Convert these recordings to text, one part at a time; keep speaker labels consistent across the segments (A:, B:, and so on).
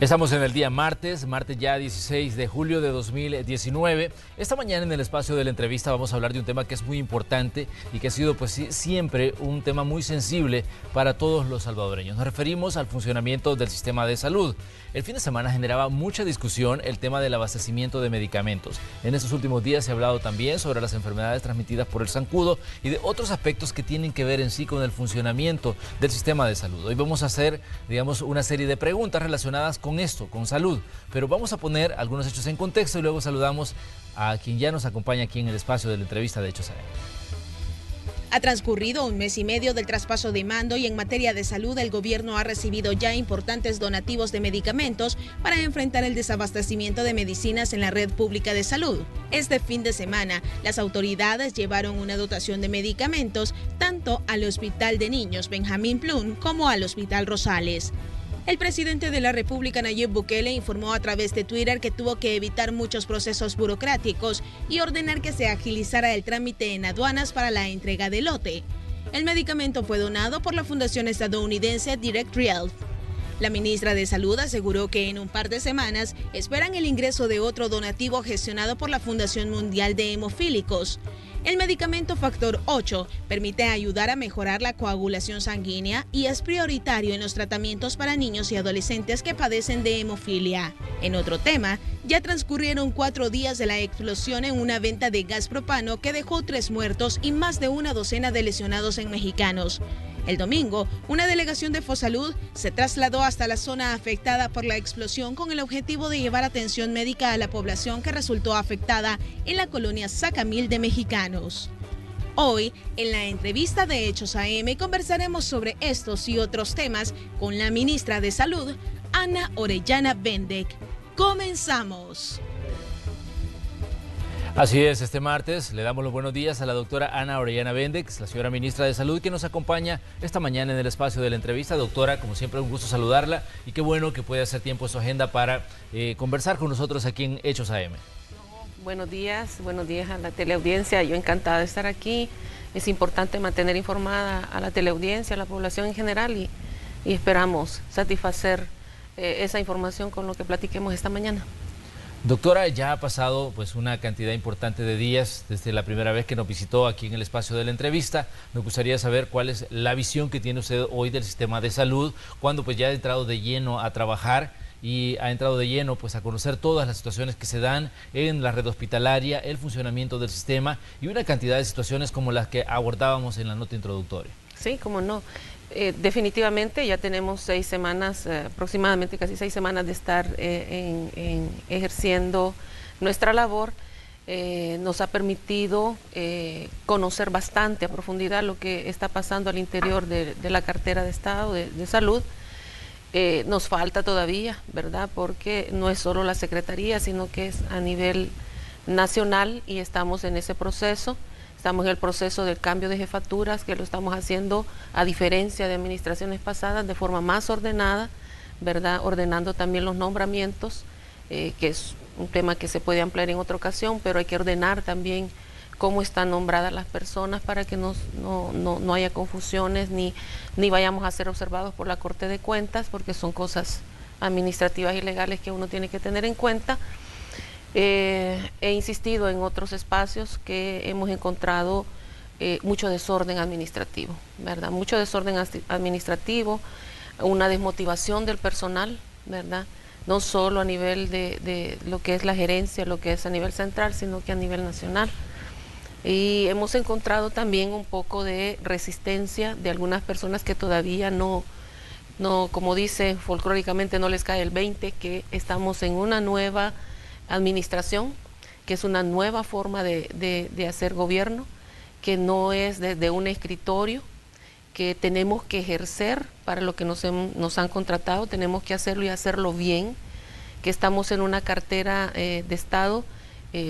A: Estamos en el día martes ya 16 de julio de 2019. Esta mañana en el espacio de la entrevista vamos a hablar de un tema que es muy importante y que ha sido pues siempre un tema muy sensible para todos los salvadoreños. Nos referimos al funcionamiento del sistema de salud. El fin de semana generaba mucha discusión el tema del abastecimiento de medicamentos. En estos últimos días se ha hablado también sobre las enfermedades transmitidas por el zancudo y de otros aspectos que tienen que ver en sí con el funcionamiento del sistema de salud. Hoy vamos a hacer, una serie de preguntas relacionadas con esto, con salud, pero vamos a poner algunos hechos en contexto y luego saludamos a quien ya nos acompaña aquí en el espacio de la entrevista de Hechos AM.
B: Ha transcurrido un mes y medio del traspaso de mando y en materia de salud el gobierno ha recibido ya importantes donativos de medicamentos para enfrentar el desabastecimiento de medicinas en la red pública de salud. Este fin de semana, las autoridades llevaron una dotación de medicamentos tanto al Hospital de Niños Benjamín Plum como al Hospital Rosales. El presidente de la República, Nayib Bukele, informó a través de Twitter que tuvo que evitar muchos procesos burocráticos y ordenar que se agilizara el trámite en aduanas para la entrega del lote. El medicamento fue donado por la fundación estadounidense Direct Health. La ministra de Salud aseguró que en un par de semanas esperan el ingreso de otro donativo gestionado por la Fundación Mundial de Hemofílicos. El medicamento Factor 8 permite ayudar a mejorar la coagulación sanguínea y es prioritario en los tratamientos para niños y adolescentes que padecen de hemofilia. En otro tema, ya transcurrieron 4 días de la explosión en una venta de gas propano que dejó 3 muertos y más de una docena de lesionados en mexicanos. El domingo, una delegación de Fosalud se trasladó hasta la zona afectada por la explosión con el objetivo de llevar atención médica a la población que resultó afectada en la colonia Sacamil de Mexicanos. Hoy, en la entrevista de Hechos AM, conversaremos sobre estos y otros temas con la ministra de Salud, Ana Orellana Bendec. ¡Comenzamos!
A: Así es, este martes le damos los buenos días a la doctora Ana Orellana Bendec, la señora ministra de Salud, que nos acompaña esta mañana en el espacio de la entrevista. Doctora, como siempre, un gusto saludarla y qué bueno que puede hacer tiempo en su agenda para conversar con nosotros aquí en Hechos AM.
C: Buenos días a la teleaudiencia. Yo encantada de estar aquí. Es importante mantener informada a la teleaudiencia, a la población en general y esperamos satisfacer esa información con lo que platiquemos esta mañana.
A: Doctora, ya ha pasado pues una cantidad importante de días desde la primera vez que nos visitó aquí en el espacio de la entrevista. Me gustaría saber cuál es la visión que tiene usted hoy del sistema de salud, cuando pues ya ha entrado de lleno a trabajar y ha entrado de lleno pues a conocer todas las situaciones que se dan en la red hospitalaria, el funcionamiento del sistema y una cantidad de situaciones como las que abordábamos en la nota introductoria.
C: Sí, cómo no. Definitivamente ya tenemos 6 semanas, aproximadamente casi 6 semanas de estar ejerciendo nuestra labor. Nos ha permitido conocer bastante a profundidad lo que está pasando al interior de la cartera de Estado de Salud. Nos falta todavía, ¿verdad? Porque no es solo la Secretaría, sino que es a nivel nacional y estamos en ese proceso. Estamos en el proceso del cambio de jefaturas, que lo estamos haciendo a diferencia de administraciones pasadas de forma más ordenada, ¿verdad? Ordenando también los nombramientos, que es un tema que se puede ampliar en otra ocasión, pero hay que ordenar también cómo están nombradas las personas para que no haya confusiones ni vayamos a ser observados por la Corte de Cuentas, porque son cosas administrativas y legales que uno tiene que tener en cuenta. He insistido en otros espacios que hemos encontrado mucho desorden administrativo, ¿verdad? Mucho desorden administrativo, una desmotivación del personal, ¿verdad? No solo a nivel de lo que es la gerencia, lo que es a nivel central, sino que a nivel nacional. Y hemos encontrado también un poco de resistencia de algunas personas que todavía no, como dice folclóricamente, no les cae el 20, que estamos en una nueva administración, que es una nueva forma de hacer gobierno, que no es desde un escritorio, que tenemos que ejercer para lo que nos han contratado, tenemos que hacerlo y hacerlo bien, que estamos en una cartera de Estado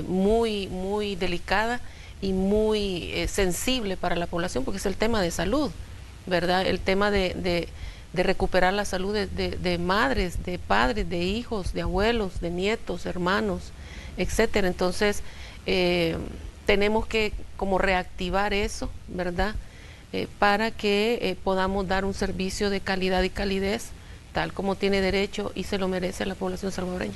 C: muy, muy delicada y muy sensible para la población, porque es el tema de salud, ¿verdad? El tema de recuperar la salud de madres, de padres, de hijos, de abuelos, de nietos, hermanos, etcétera. Entonces, tenemos que como reactivar eso, ¿verdad? Para que podamos dar un servicio de calidad y calidez tal como tiene derecho y se lo merece la población salvadoreña.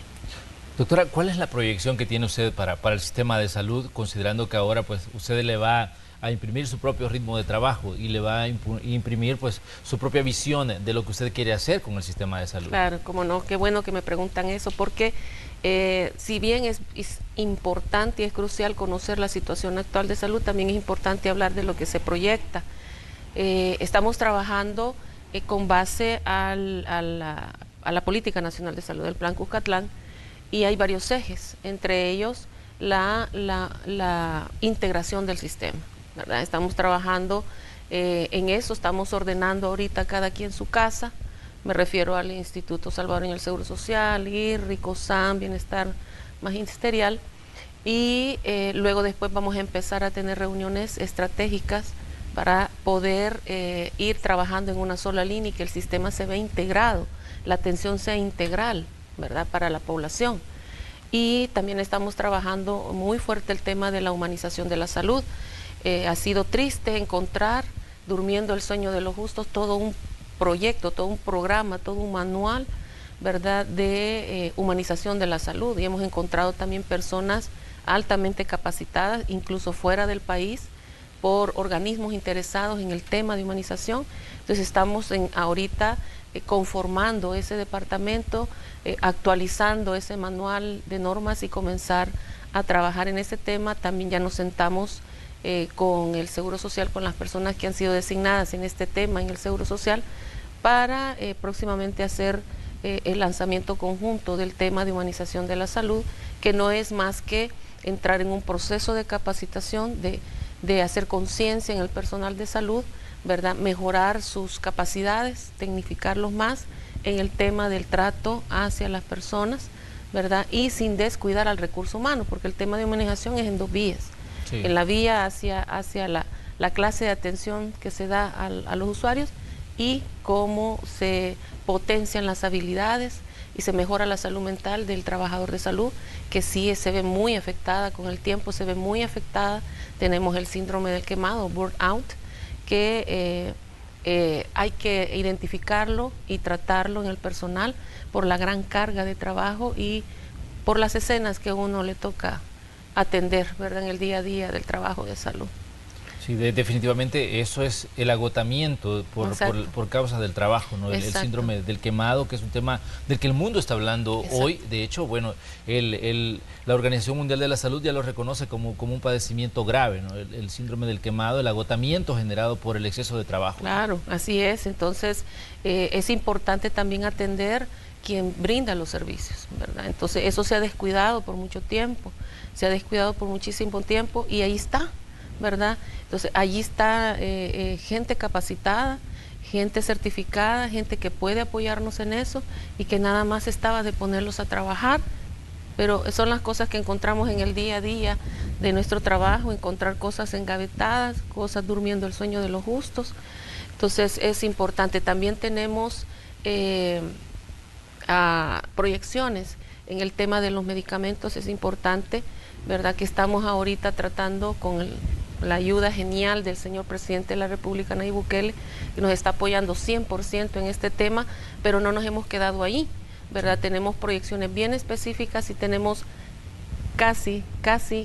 A: Doctora, ¿cuál es la proyección que tiene usted para el sistema de salud, considerando que ahora pues usted le va a imprimir su propio ritmo de trabajo y le va a imprimir pues su propia visión de lo que usted quiere hacer con el sistema de salud?
C: Claro, cómo no, qué bueno que me preguntan eso, porque si bien es importante y es crucial conocer la situación actual de salud, también es importante hablar de lo que se proyecta. Estamos trabajando con base a la Política Nacional de Salud, el Plan Cuscatlán, y hay varios ejes, entre ellos la integración del sistema, ¿verdad? Estamos trabajando en eso, estamos ordenando ahorita cada quien su casa, me refiero al Instituto Salvadoreño del Seguro Social, IRRI, COSAM, Bienestar Magisterial, y luego después vamos a empezar a tener reuniones estratégicas para poder ir trabajando en una sola línea y que el sistema se vea integrado, la atención sea integral, ¿verdad?, para la población. Y también estamos trabajando muy fuerte el tema de la humanización de la salud. Ha sido triste encontrar, durmiendo el sueño de los justos, todo un proyecto, todo un programa, todo un manual, ¿verdad?, de humanización de la salud. Y hemos encontrado también personas altamente capacitadas, incluso fuera del país, por organismos interesados en el tema de humanización. Entonces estamos ahorita conformando ese departamento, actualizando ese manual de normas y comenzar a trabajar en ese tema. También ya nos sentamos con el Seguro Social, con las personas que han sido designadas en este tema en el Seguro Social, para próximamente hacer el lanzamiento conjunto del tema de humanización de la salud, que no es más que entrar en un proceso de capacitación, de hacer conciencia en el personal de salud, ¿verdad?, mejorar sus capacidades, tecnificarlos más en el tema del trato hacia las personas, ¿verdad?, y sin descuidar al recurso humano, porque el tema de humanización es en dos vías. Sí. En la vía hacia la clase de atención que se da a los usuarios y cómo se potencian las habilidades y se mejora la salud mental del trabajador de salud, que sí se ve muy afectada con el tiempo, se ve muy afectada. Tenemos el síndrome del quemado, burnout, que hay que identificarlo y tratarlo en el personal por la gran carga de trabajo y por las escenas que a uno le toca atender, ¿verdad?, en el día a día del trabajo de salud.
A: Sí, definitivamente eso es el agotamiento por causa del trabajo, ¿no? El síndrome del quemado, que es un tema del que el mundo está hablando hoy. De hecho, bueno, la Organización Mundial de la Salud ya lo reconoce como un padecimiento grave, ¿no? El síndrome del quemado, el agotamiento generado por el exceso de trabajo.
C: Claro, así es. Entonces, es importante también atender quien brinda los servicios, ¿verdad? Entonces, eso se ha descuidado por mucho tiempo, se ha descuidado por muchísimo tiempo y ahí está, ¿verdad? Entonces, allí está gente capacitada, gente certificada, gente que puede apoyarnos en eso y que nada más estaba de ponerlos a trabajar, pero son las cosas que encontramos en el día a día de nuestro trabajo, encontrar cosas engavetadas, cosas durmiendo el sueño de los justos. Entonces, es importante. También tenemos proyecciones en el tema de los medicamentos. Es importante, ¿verdad?, que estamos ahorita tratando con la ayuda genial del señor presidente de la República, Nayib Bukele, que nos está apoyando 100% en este tema, pero no nos hemos quedado ahí, ¿verdad? Tenemos proyecciones bien específicas y tenemos casi,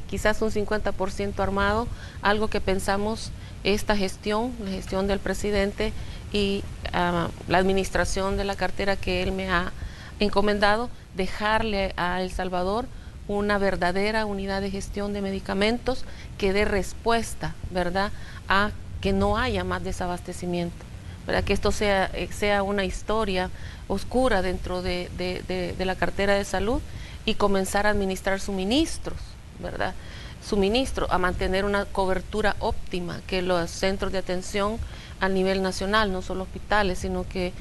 C: quizás un 50% armado, algo que pensamos esta gestión, la gestión del presidente y la administración de la cartera que él me ha encomendado, dejarle a El Salvador una verdadera unidad de gestión de medicamentos que dé respuesta, ¿verdad?, a que no haya más desabastecimiento, ¿verdad?, que esto sea una historia oscura dentro de la cartera de salud y comenzar a administrar suministros, ¿verdad?, a mantener una cobertura óptima, que los centros de atención a nivel nacional, no solo hospitales, sino que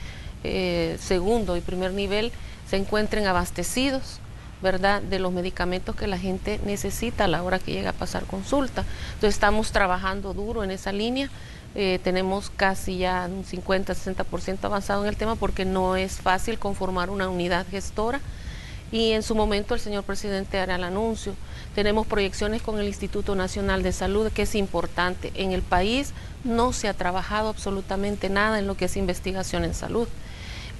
C: segundo y primer nivel se encuentren abastecidos, ¿verdad?, de los medicamentos que la gente necesita a la hora que llega a pasar consulta. Entonces estamos trabajando duro en esa línea, tenemos casi ya un 50-60% avanzado en el tema, porque no es fácil conformar una unidad gestora y en su momento el señor presidente hará el anuncio. Tenemos proyecciones con el Instituto Nacional de Salud, que es importante. En el país no se ha trabajado absolutamente nada en lo que es investigación en salud.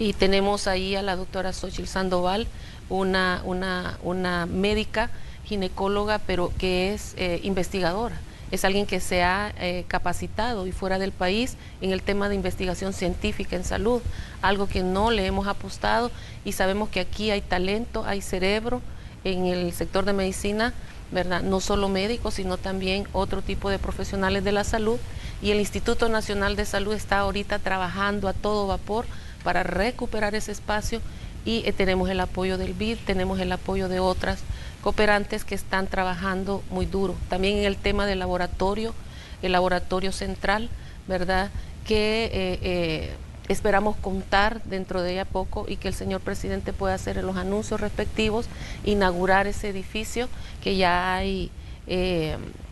C: Y tenemos ahí a la doctora Xochitl Sandoval, una médica ginecóloga, pero que es investigadora. Es alguien que se ha capacitado y fuera del país en el tema de investigación científica en salud, algo que no le hemos apostado, y sabemos que aquí hay talento, hay cerebro en el sector de medicina, ¿verdad? No solo médicos, sino también otro tipo de profesionales de la salud, y el Instituto Nacional de Salud está ahorita trabajando a todo vapor para recuperar ese espacio, y tenemos el apoyo del BID, tenemos el apoyo de otras cooperantes que están trabajando muy duro. También en el tema del laboratorio, el laboratorio central, ¿verdad? Que esperamos contar dentro de ella poco, y que el señor presidente pueda hacer los anuncios respectivos, inaugurar ese edificio, que ya hay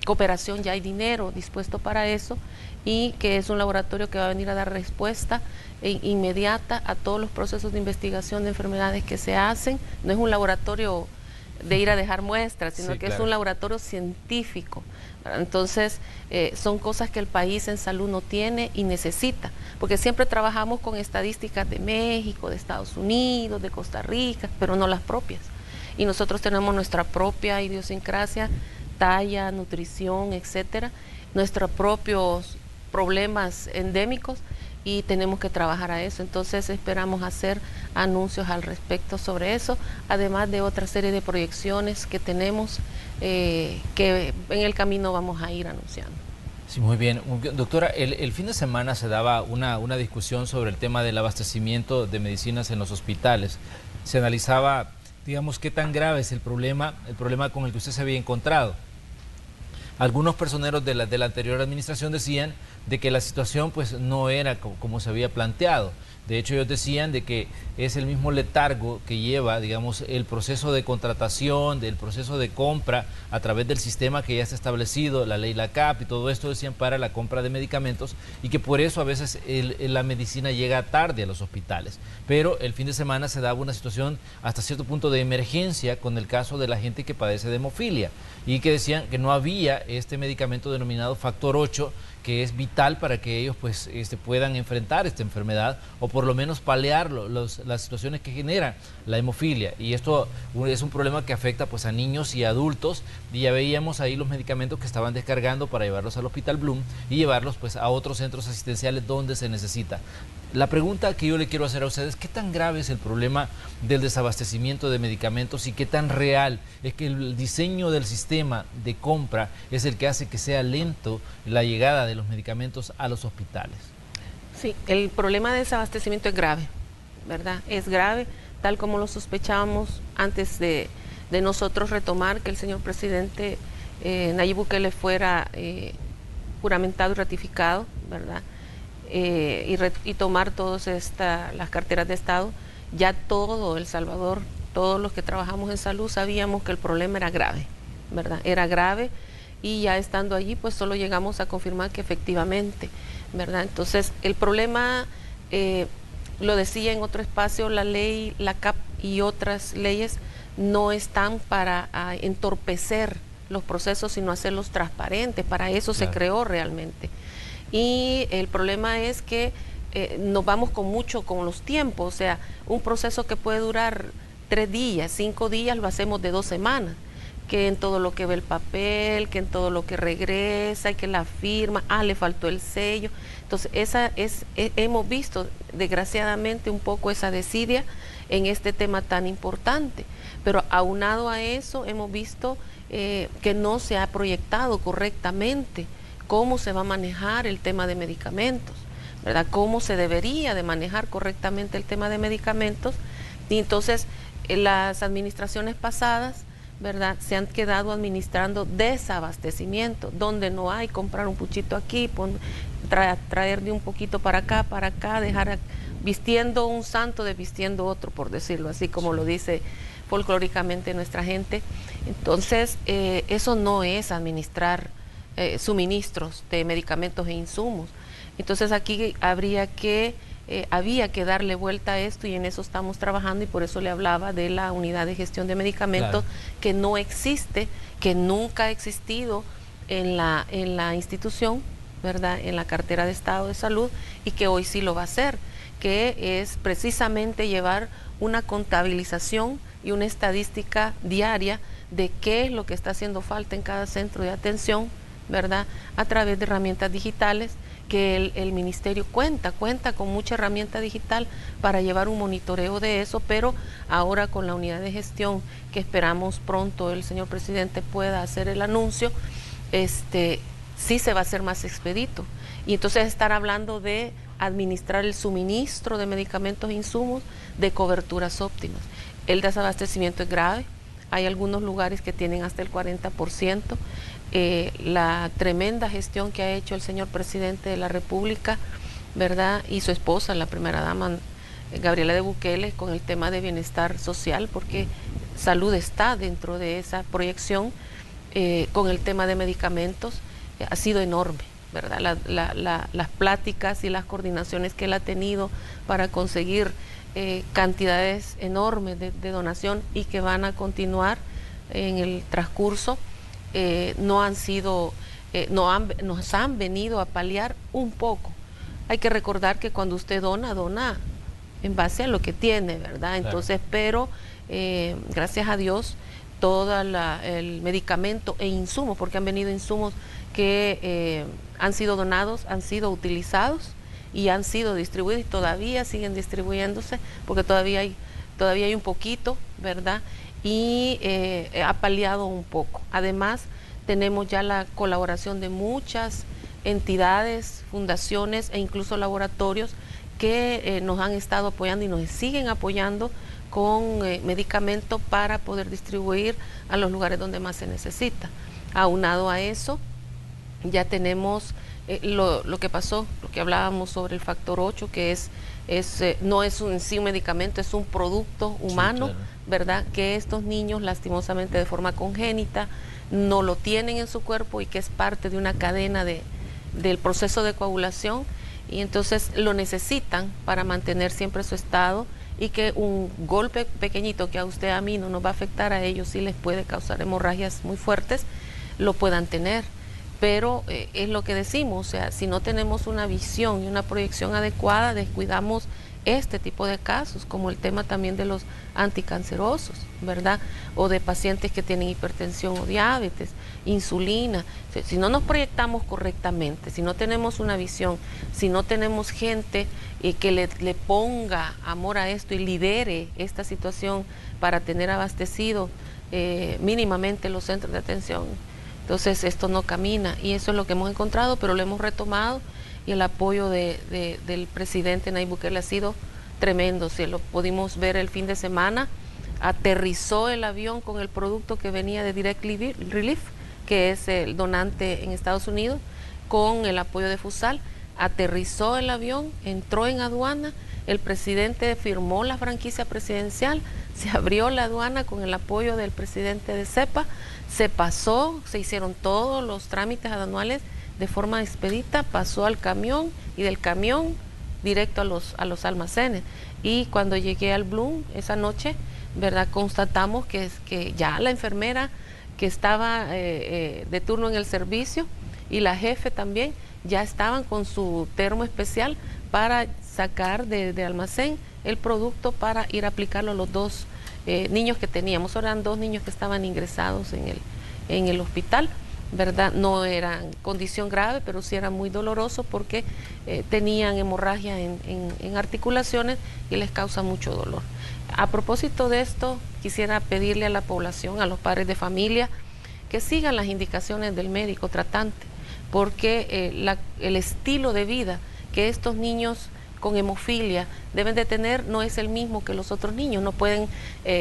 C: cooperación, ya hay dinero dispuesto para eso, y que es un laboratorio que va a venir a dar respuesta inmediata a todos los procesos de investigación de enfermedades que se hacen. No es un laboratorio de ir a dejar muestras, sino que es un laboratorio científico. Entonces, son cosas que el país en salud no tiene y necesita, porque siempre trabajamos con estadísticas de México, de Estados Unidos, de Costa Rica, pero no las propias. Y nosotros tenemos nuestra propia idiosincrasia, talla, nutrición, etcétera, nuestros propios problemas endémicos, y tenemos que trabajar a eso. Entonces esperamos hacer anuncios al respecto sobre eso, además de otra serie de proyecciones que tenemos, que en el camino vamos a ir anunciando.
A: Sí, muy bien. Doctora, el fin de semana se daba una discusión sobre el tema del abastecimiento de medicinas en los hospitales. Se analizaba, digamos, qué tan grave es el problema con el que usted se había encontrado. Algunos personeros de la anterior administración decían de que la situación pues no era como se había planteado. De hecho, ellos decían de que es el mismo letargo que lleva, digamos, el proceso de contratación, del proceso de compra a través del sistema que ya está establecido, la ley LACAP y todo esto, decían, para la compra de medicamentos, y que por eso a veces la medicina llega tarde a los hospitales. Pero el fin de semana se daba una situación hasta cierto punto de emergencia con el caso de la gente que padece de hemofilia, y que decían que no había este medicamento denominado factor 8, que es vital para que ellos pues puedan enfrentar esta enfermedad, o por lo menos paliar las situaciones que genera la hemofilia. Y esto es un problema que afecta pues a niños y adultos, y ya veíamos ahí los medicamentos que estaban descargando para llevarlos al Hospital Bloom y llevarlos pues a otros centros asistenciales donde se necesita. La pregunta que yo le quiero hacer a ustedes: ¿qué tan grave es el problema del desabastecimiento de medicamentos, y qué tan real es que el diseño del sistema de compra es el que hace que sea lento la llegada de los medicamentos a los hospitales?
C: Sí, el problema de desabastecimiento es grave, ¿verdad? Es grave, tal como lo sospechábamos antes de nosotros retomar que el señor presidente Nayib Bukele fuera juramentado y ratificado, ¿verdad? Y tomar todas las carteras de Estado. Ya todo El Salvador, todos los que trabajamos en salud sabíamos que el problema era grave, ¿verdad? Era grave, y ya estando allí pues solo llegamos a confirmar que efectivamente, ¿verdad? Entonces el problema, lo decía en otro espacio, la ley, la CAP y otras leyes no están para entorpecer los procesos, sino hacerlos transparentes. Para eso se creó realmente. Y el problema es que nos vamos con los tiempos. O sea, un proceso que puede durar 3 días, 5 días, lo hacemos de 2 semanas. Que en todo lo que ve el papel, que en todo lo que regresa, y que la firma, le faltó el sello. Entonces, hemos visto desgraciadamente un poco esa desidia en este tema tan importante. Pero aunado a eso, hemos visto que no se ha proyectado correctamente cómo se va a manejar el tema de medicamentos, ¿verdad? Cómo se debería de manejar correctamente el tema de medicamentos. Y entonces, las administraciones pasadas, ¿verdad?, se han quedado administrando desabastecimiento, donde no hay, comprar un puchito aquí, traer de un poquito para acá, dejar vistiendo un santo de vistiendo otro, por decirlo así, como lo dice folclóricamente nuestra gente. Entonces, eso no es administrar suministros de medicamentos e insumos. Entonces aquí había que darle vuelta a esto, y en eso estamos trabajando, y por eso le hablaba de la unidad de gestión de medicamentos, que no existe, que nunca ha existido en la institución, ¿verdad?, en la cartera de Estado de Salud, y que hoy sí lo va a hacer. que es precisamente llevar una contabilización y una estadística diaria de qué es lo que está haciendo falta en cada centro de atención, ¿verdad? A través de herramientas digitales que el ministerio cuenta con mucha herramienta digital para llevar un monitoreo de eso, pero ahora con la unidad de gestión que esperamos pronto el señor presidente pueda hacer el anuncio, sí se va a hacer más expedito. Y entonces estar hablando de administrar el suministro de medicamentos e insumos de coberturas óptimas. El desabastecimiento es grave, hay algunos lugares que tienen hasta el 40%. La tremenda gestión que ha hecho el señor presidente de la República, ¿verdad? Y su esposa, la primera dama, Gabriela de Bukele, con el tema de bienestar social, porque salud está dentro de esa proyección, con el tema de medicamentos, ha sido enorme, ¿verdad? Las pláticas y las coordinaciones que él ha tenido para conseguir cantidades enormes de donación y que van a continuar en el transcurso, nos han venido a paliar un poco. Hay que recordar que cuando usted dona en base a lo que tiene, ¿verdad? Entonces, pero gracias a Dios, todo el medicamento e insumos, porque han venido insumos que han sido donados, han sido utilizados y han sido distribuidos y todavía siguen distribuyéndose, porque todavía hay un poquito, ¿verdad? Y ha paliado un poco. Además, tenemos ya la colaboración de muchas entidades, fundaciones e incluso laboratorios que nos han estado apoyando y nos siguen apoyando con medicamentos para poder distribuir a los lugares donde más se necesita. Aunado a eso, ya tenemos lo que pasó, lo que hablábamos sobre el factor 8, que no es en sí un medicamento, es un producto humano, sí, claro, ¿verdad? Que estos niños lastimosamente de forma congénita no lo tienen en su cuerpo y que es parte de una cadena del proceso de coagulación, y entonces lo necesitan para mantener siempre su estado, y que un golpe pequeñito que a usted, a mí, no nos va a afectar, a ellos sí les puede causar hemorragias muy fuertes, lo puedan tener. Pero es lo que decimos, o sea, si no tenemos una visión y una proyección adecuada, descuidamos este tipo de casos, como el tema también de los anticancerosos, ¿verdad? O de pacientes que tienen hipertensión o diabetes, insulina. Si no nos proyectamos correctamente, si no tenemos una visión, si no tenemos gente que le ponga amor a esto y lidere esta situación para tener abastecido mínimamente los centros de atención, entonces esto no camina, y eso es lo que hemos encontrado, pero lo hemos retomado, y el apoyo del presidente Nayib Bukele ha sido tremendo. Si lo pudimos ver el fin de semana, aterrizó el avión con el producto que venía de Direct Relief, que es el donante en Estados Unidos, con el apoyo de FUSAL, aterrizó el avión, entró en aduana, el presidente firmó la franquicia presidencial, se abrió la aduana con el apoyo del presidente de CEPA, se pasó, se hicieron todos los trámites aduanales de forma expedita, pasó al camión y del camión directo a los almacenes. Y cuando llegué al Bloom esa noche, ¿verdad?, constatamos que ya la enfermera que estaba de turno en el servicio y la jefe también ya estaban con su termo especial para sacar de almacén el producto para ir a aplicarlo a los dos niños que teníamos. Eran 2 niños que estaban ingresados en el hospital, ¿verdad? No eran condición grave, pero sí era muy doloroso porque tenían hemorragia en articulaciones y les causa mucho dolor. A propósito de esto, quisiera pedirle a la población, a los padres de familia, que sigan las indicaciones del médico tratante, porque el estilo de vida que estos niños con hemofilia deben de tener no es el mismo que los otros niños. No pueden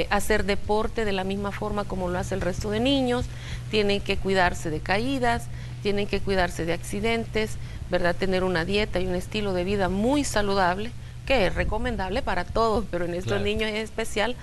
C: hacer deporte de la misma forma como lo hace el resto de niños, tienen que cuidarse de caídas, tienen que cuidarse de accidentes, ¿verdad? Tener una dieta y un estilo de vida muy saludable, que es recomendable para todos, pero en estos niños es especial,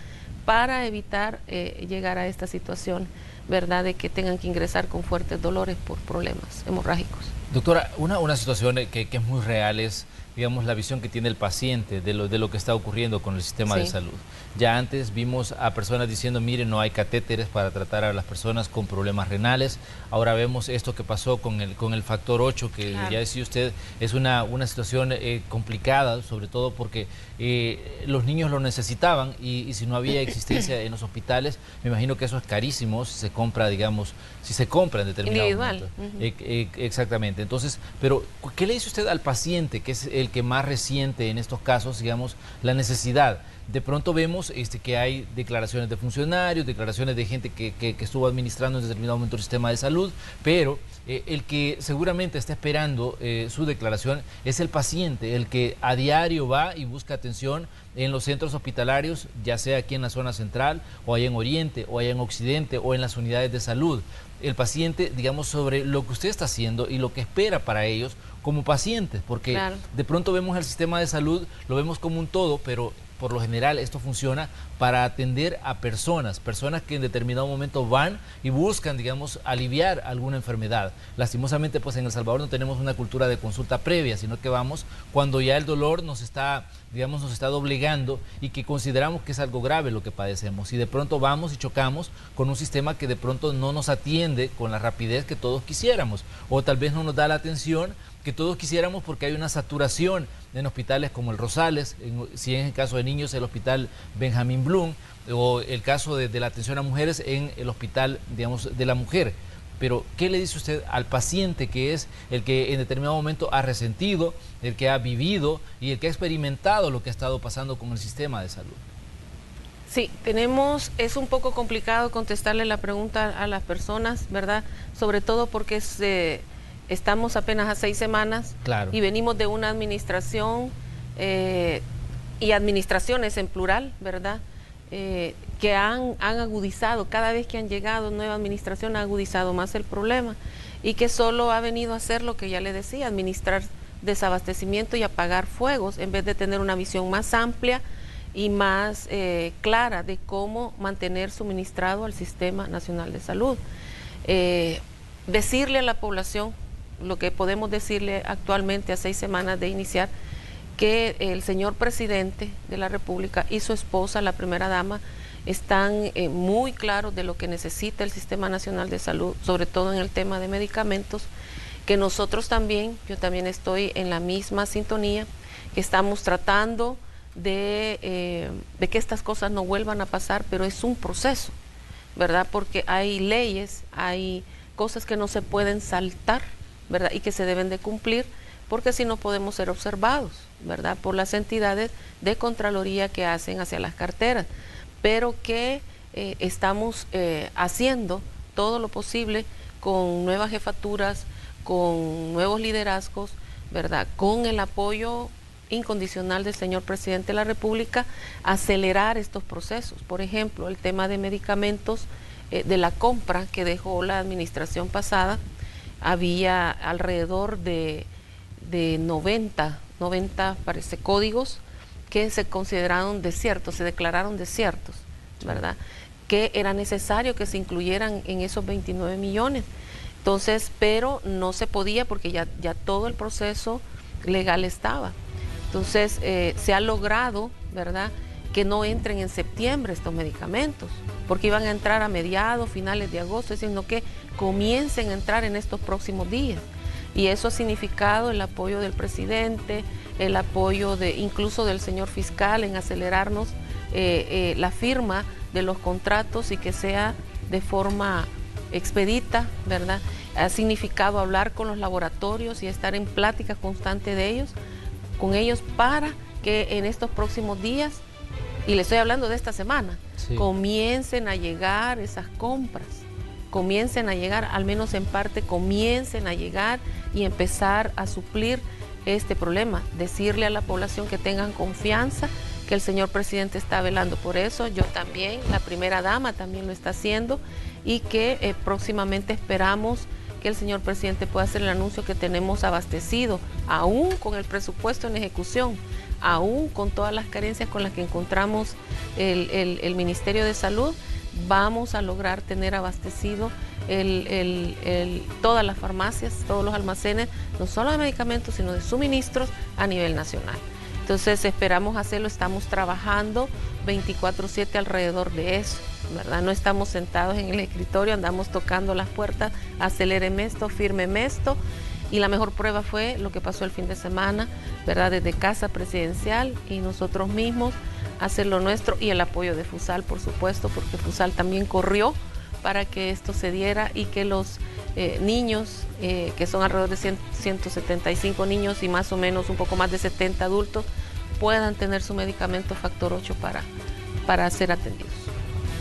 C: para evitar llegar a esta situación, ¿verdad?, de que tengan que ingresar con fuertes dolores por problemas hemorrágicos.
A: Doctora, una situación que es muy real es, digamos, la visión que tiene el paciente de lo que está ocurriendo con el sistema de salud. Ya antes vimos a personas diciendo, mire, no hay catéteres para tratar a las personas con problemas renales. Ahora vemos esto que pasó con el factor 8, que ya decía usted, es una situación complicada, sobre todo porque los niños lo necesitaban y si no había existencia en los hospitales, me imagino que eso es carísimo si se compra, digamos, si se compra en determinado momento. Exactamente. Entonces, pero ¿qué le dice usted al paciente, que es el que más resiente en estos casos, digamos, la necesidad? De pronto vemos que hay declaraciones de funcionarios, declaraciones de gente que estuvo administrando en determinado momento el sistema de salud, pero el que seguramente está esperando su declaración es el paciente, el que a diario va y busca atención en los centros hospitalarios, ya sea aquí en la zona central, o allá en Oriente, o allá en Occidente, o en las unidades de salud. El paciente, digamos, sobre lo que usted está haciendo y lo que espera para ellos como pacientes, porque de pronto vemos el sistema de salud, lo vemos como un todo, pero por lo general esto funciona para atender a personas que en determinado momento van y buscan, digamos, aliviar alguna enfermedad. Lastimosamente, pues en El Salvador no tenemos una cultura de consulta previa, sino que vamos cuando ya el dolor nos está, digamos, nos está doblegando y que consideramos que es algo grave lo que padecemos. Y de pronto vamos y chocamos con un sistema que de pronto no nos atiende con la rapidez que todos quisiéramos, o tal vez no nos da la atención que todos quisiéramos porque hay una saturación en hospitales como el Rosales, si es el caso de niños, el hospital Benjamín Blum, o el caso de la atención a mujeres en el hospital, digamos, de la mujer. Pero, ¿qué le dice usted al paciente que es el que en determinado momento ha resentido, el que ha vivido y el que ha experimentado lo que ha estado pasando con el sistema de salud?
C: Sí, es un poco complicado contestarle la pregunta a las personas, ¿verdad? Sobre todo porque estamos apenas a 6 semanas y venimos de una administración y administraciones en plural, ¿verdad? Que han agudizado, cada vez que han llegado nueva administración ha agudizado más el problema y que solo ha venido a hacer lo que ya le decía, administrar desabastecimiento y apagar fuegos en vez de tener una visión más amplia y más clara de cómo mantener suministrado al Sistema Nacional de Salud. Decirle a la población lo que podemos decirle actualmente a 6 semanas de iniciar, que el señor presidente de la República y su esposa, la primera dama, están muy claros de lo que necesita el Sistema Nacional de Salud, sobre todo en el tema de medicamentos, que nosotros también, yo también estoy en la misma sintonía, que estamos tratando de que estas cosas no vuelvan a pasar, pero es un proceso, ¿verdad? Porque hay leyes, hay cosas que no se pueden saltar, ¿verdad? Y que se deben de cumplir, porque si no podemos ser observados, ¿verdad? Por las entidades de Contraloría que hacen hacia las carteras, pero que estamos haciendo todo lo posible con nuevas jefaturas, con nuevos liderazgos, ¿verdad? Con el apoyo incondicional del señor presidente de la República, acelerar estos procesos. Por ejemplo, el tema de medicamentos, de la compra que dejó la administración pasada, había alrededor de 90 parece, códigos que se consideraron desiertos, se declararon desiertos, ¿verdad? Que era necesario que se incluyeran en esos 29 millones. Entonces, pero no se podía porque ya todo el proceso legal estaba. Entonces, se ha logrado, ¿verdad?, que no entren en septiembre estos medicamentos, porque iban a entrar a mediados, finales de agosto, sino que comiencen a entrar en estos próximos días. Y eso ha significado el apoyo del presidente, el apoyo incluso del señor fiscal en acelerarnos la firma de los contratos y que sea de forma expedita, ¿verdad? Ha significado hablar con los laboratorios y estar en plática constante con ellos para que en estos próximos días, y le estoy hablando de esta semana, comiencen a llegar esas compras, comiencen a llegar, al menos en parte, comiencen a llegar y empezar a suplir este problema. Decirle a la población que tengan confianza, que el señor presidente está velando por eso. Yo también, la primera dama también lo está haciendo y que próximamente esperamos que el señor presidente pueda hacer el anuncio que tenemos abastecido, aún con el presupuesto en ejecución, aún con todas las carencias con las que encontramos el Ministerio de Salud, vamos a lograr tener abastecido todas las farmacias, todos los almacenes, no solo de medicamentos, sino de suministros a nivel nacional. Entonces esperamos hacerlo, estamos trabajando 24/7 alrededor de eso, ¿verdad? No estamos sentados en el escritorio, andamos tocando las puertas, aceléreme esto, fírmeme esto, y la mejor prueba fue lo que pasó el fin de semana, ¿verdad? Desde Casa Presidencial y nosotros mismos hacer lo nuestro, y el apoyo de FUSAL, por supuesto, porque FUSAL también corrió para que esto se diera y que los niños, que son alrededor de 175 niños y más o menos un poco más de 70 adultos, puedan tener su medicamento factor 8 para ser atendidos.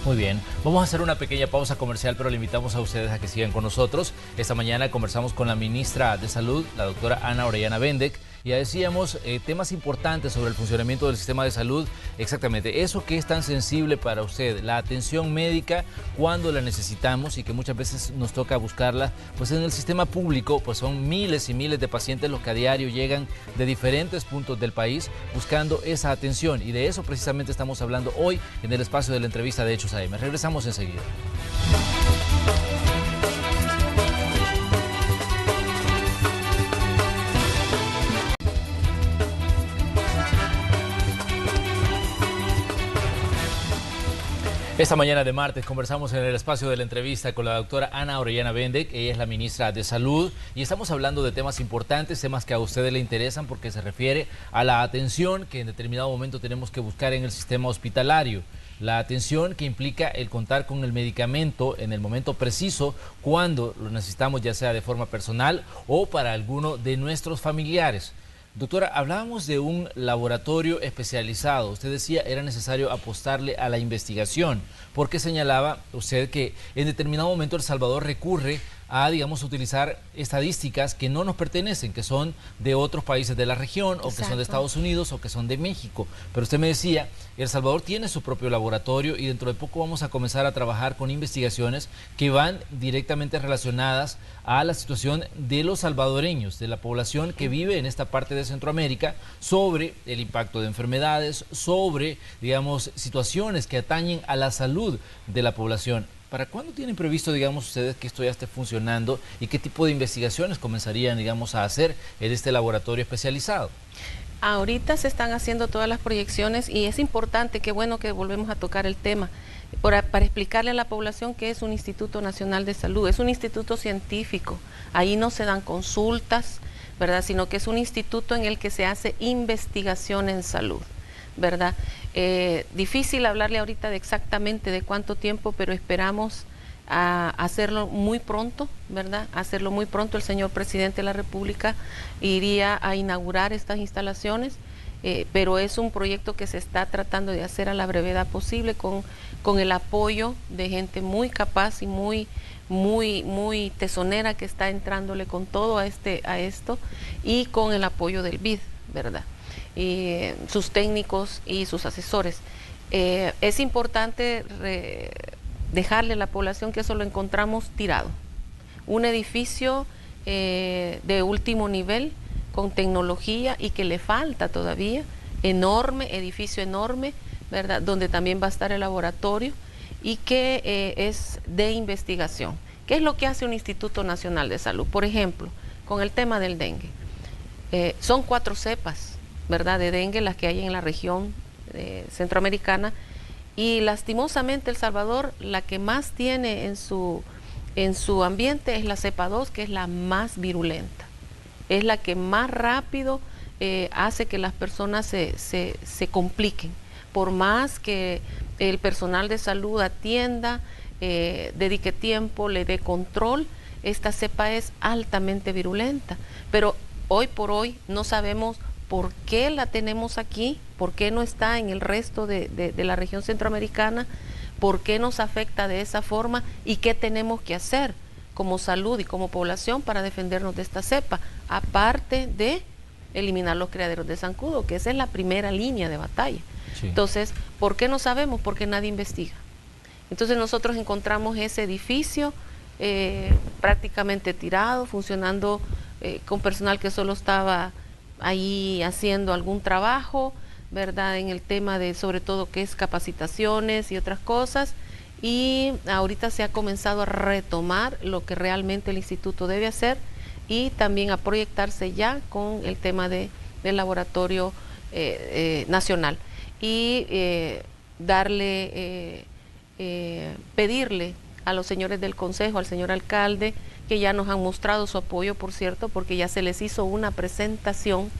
A: Muy bien, vamos a hacer una pequeña pausa comercial, pero le invitamos a ustedes a que sigan con nosotros. Esta mañana conversamos con la ministra de Salud, la doctora Ana Orellana Bendec, y ya decíamos temas importantes sobre el funcionamiento del sistema de salud. Exactamente, eso que es tan sensible para usted, la atención médica cuando la necesitamos y que muchas veces nos toca buscarla, pues en el sistema público, pues son miles y miles de pacientes los que a diario llegan de diferentes puntos del país buscando esa atención, y de eso precisamente estamos hablando hoy en el espacio de la entrevista de Hechos AM. Regresamos enseguida. Esta mañana de martes conversamos en el espacio de la entrevista con la doctora Ana Orellana Bendec. Ella es la ministra de Salud y estamos hablando de temas importantes, temas que a ustedes le interesan porque se refiere a la atención que en determinado momento tenemos que buscar en el sistema hospitalario. La atención que implica el contar con el medicamento en el momento preciso cuando lo necesitamos, ya sea de forma personal o para alguno de nuestros familiares. Doctora, hablábamos de un laboratorio especializado. Usted decía era necesario apostarle a la investigación, porque señalaba usted que en determinado momento El Salvador recurre a, digamos, utilizar estadísticas que no nos pertenecen, que son de otros países de la región, o que son de Estados Unidos, o que son de México. Pero usted me decía, El Salvador tiene su propio laboratorio y dentro de poco vamos a comenzar a trabajar con investigaciones que van directamente relacionadas a la situación de los salvadoreños, de la población que vive en esta parte de Centroamérica, sobre el impacto de enfermedades, sobre, digamos, situaciones que atañen a la salud de la población. ¿Para cuándo tienen previsto, digamos, ustedes que esto ya esté funcionando y qué tipo de investigaciones comenzarían, digamos, a hacer en este laboratorio especializado?
C: Ahorita se están haciendo todas las proyecciones y es importante, qué bueno que volvemos a tocar el tema, para explicarle a la población que es un Instituto Nacional de Salud, es un instituto científico, ahí no se dan consultas, ¿verdad? Sino que es un instituto en el que se hace investigación en salud, ¿verdad? Difícil hablarle ahorita de exactamente de cuánto tiempo, pero esperamos a hacerlo muy pronto, ¿verdad? Hacerlo muy pronto. El señor presidente de la República iría a inaugurar estas instalaciones, pero es un proyecto que se está tratando de hacer a la brevedad posible con el apoyo de gente muy capaz y muy tesonera que está entrándole con todo a esto y con el apoyo del BID, ¿verdad? Y sus técnicos y sus asesores. Es importante dejarle a la población que eso lo encontramos tirado. Un edificio de último nivel, con tecnología y que le falta todavía, enorme, edificio enorme, ¿verdad? Donde también va a estar el laboratorio y que es de investigación. ¿Qué es lo que hace un Instituto Nacional de Salud? Por ejemplo, con el tema del dengue. Son 4 cepas, ¿verdad?, de dengue las que hay en la región centroamericana, y lastimosamente El Salvador la que más tiene en su ambiente es la cepa 2, que es la más virulenta, es la que más rápido hace que las personas se compliquen, por más que el personal de salud atienda, dedique tiempo, le dé control. Esta cepa es altamente virulenta, pero hoy por hoy no sabemos por qué la tenemos aquí, por qué no está en el resto de la región centroamericana, por qué nos afecta de esa forma y qué tenemos que hacer como salud y como población para defendernos de esta cepa, aparte de eliminar los criaderos de zancudo, que esa es la primera línea de batalla. Sí. Entonces, ¿por qué no sabemos? Porque nadie investiga. Entonces nosotros encontramos ese edificio prácticamente tirado, funcionando con personal que solo estaba ahí haciendo algún trabajo, ¿verdad?, en el tema de sobre todo que es capacitaciones y otras cosas, y ahorita se ha comenzado a retomar lo que realmente el instituto debe hacer y también a proyectarse ya con el tema del laboratorio nacional y pedirle a los señores del consejo, al señor alcalde, que ya nos han mostrado su apoyo, por cierto, porque ya se les hizo una presentación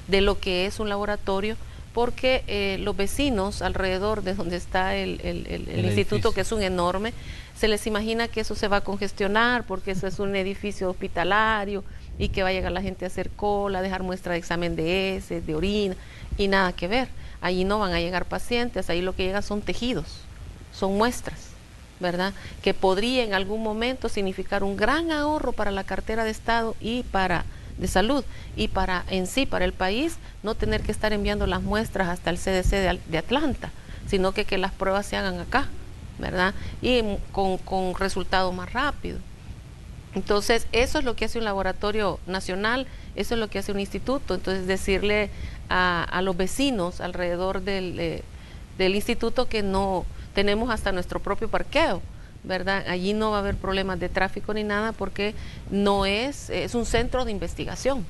C: de lo que es un laboratorio, porque los vecinos alrededor de donde está el instituto, que es un enorme, se les imagina que eso se va a congestionar, porque eso es un edificio hospitalario y que va a llegar la gente a hacer cola, a dejar muestra de examen de heces, de orina, y nada que ver. Allí no van a llegar pacientes, ahí lo que llega son tejidos, son muestras, ¿verdad? Que podría en algún momento significar un gran ahorro para la cartera de Estado y de salud, y para el país, no tener que estar enviando las muestras hasta el CDC de Atlanta, sino que las pruebas se hagan acá, ¿verdad? Y con resultados más rápidos. Entonces, eso es lo que hace un laboratorio nacional, eso es lo que hace un instituto. Entonces, decirle a los vecinos alrededor del instituto que no tenemos hasta nuestro propio parqueo, ¿verdad? Allí no va a haber problemas de tráfico ni nada, porque no es un centro de investigación,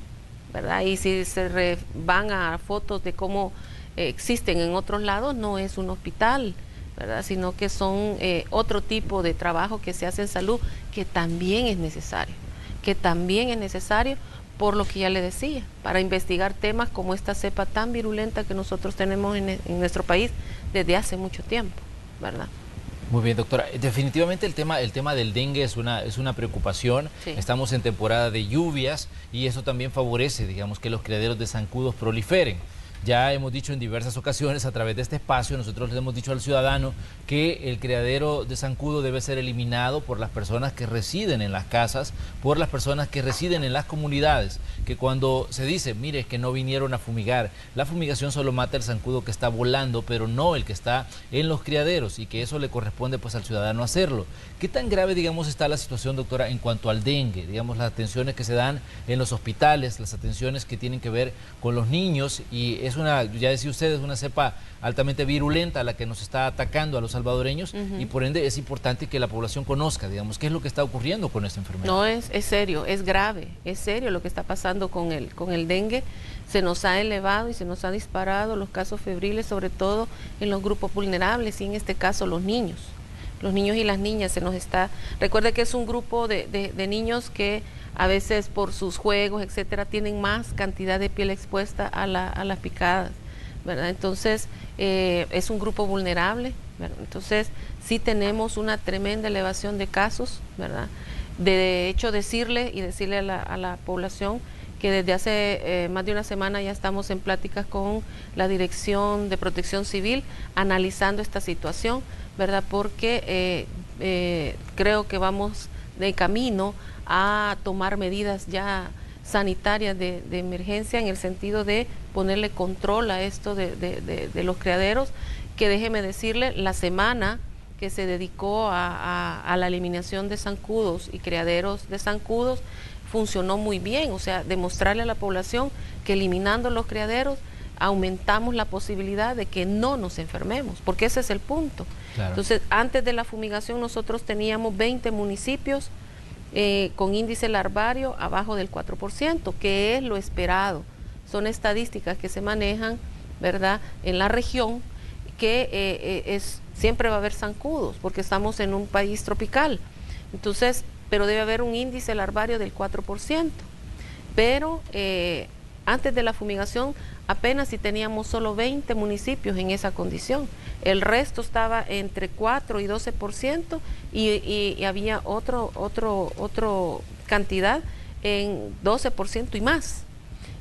C: ¿verdad? Y si van a fotos de cómo existen en otros lados, no es un hospital, ¿verdad? Sino que son otro tipo de trabajo que se hace en salud, que también es necesario, por lo que ya le decía, para investigar temas como esta cepa tan virulenta que nosotros tenemos en nuestro país desde hace mucho tiempo, ¿verdad?
A: Muy bien, doctora. Definitivamente el tema del dengue es una preocupación. Sí. Estamos en temporada de lluvias y eso también favorece, digamos, que los criaderos de zancudos proliferen. Ya hemos dicho en diversas ocasiones a través de este espacio, nosotros le hemos dicho al ciudadano que el criadero de zancudo debe ser eliminado por las personas que residen en las casas, por las personas que residen en las comunidades, que cuando se dice, mire, que no vinieron a fumigar, la fumigación solo mata el zancudo que está volando, pero no el que está en los criaderos, y que eso le corresponde pues al ciudadano hacerlo. ¿Qué tan grave, digamos, está la situación, doctora, en cuanto al dengue? Digamos, las atenciones que se dan en los hospitales, las atenciones que tienen que ver con los niños, y es una, ya decía usted, es una cepa altamente virulenta la que nos está atacando a los salvadoreños, y por ende es importante que la población conozca, digamos, qué es lo que está ocurriendo con esta enfermedad.
C: No, es serio, es grave, es serio lo que está pasando con el dengue. Se nos ha elevado y se nos ha disparado los casos febriles, sobre todo en los grupos vulnerables, y en este caso los niños y las niñas. Recuerde que es un grupo de niños que a veces por sus juegos, etcétera, tienen más cantidad de piel expuesta a las picadas, ¿verdad? Entonces, es un grupo vulnerable, ¿verdad? Entonces, sí tenemos una tremenda elevación de casos, ¿verdad? De hecho, decirle a la población que desde hace más de una semana ya estamos en pláticas con la Dirección de Protección Civil analizando esta situación, ¿verdad? Porque creo que vamos de camino a tomar medidas ya sanitarias de emergencia, en el sentido de ponerle control a esto de los criaderos, que déjeme decirle, la semana que se dedicó a la eliminación de zancudos y criaderos de zancudos funcionó muy bien. O sea, demostrarle a la población que eliminando los criaderos aumentamos la posibilidad de que no nos enfermemos, porque ese es el punto. Claro. Entonces, antes de la fumigación nosotros teníamos 20 municipios con índice larvario abajo del 4%, que es lo esperado. Son estadísticas que se manejan, ¿verdad?, en la región, que siempre va a haber zancudos, porque estamos en un país tropical. Entonces, pero debe haber un índice larvario del 4%. Pero antes de la fumigación apenas si teníamos solo 20 municipios en esa condición. El resto estaba entre 4 y 12%, y había otro cantidad en 12% y más.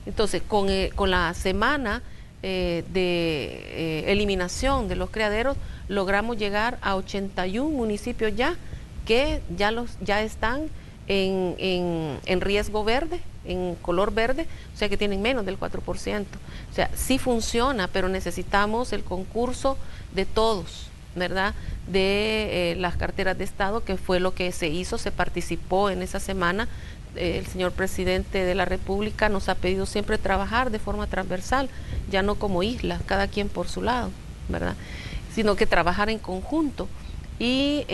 C: Entonces, con la semana de eliminación de los criaderos, logramos llegar a 81 municipios ya, que ya están en riesgo verde, en color verde, o sea que tienen menos del 4%. O sea, sí funciona, pero necesitamos el concurso de todos, ¿verdad? De las carteras de Estado, que fue lo que se hizo, se participó en esa semana. El señor presidente de la República nos ha pedido siempre trabajar de forma transversal, ya no como islas, cada quien por su lado, ¿verdad? Sino que trabajar en conjunto. y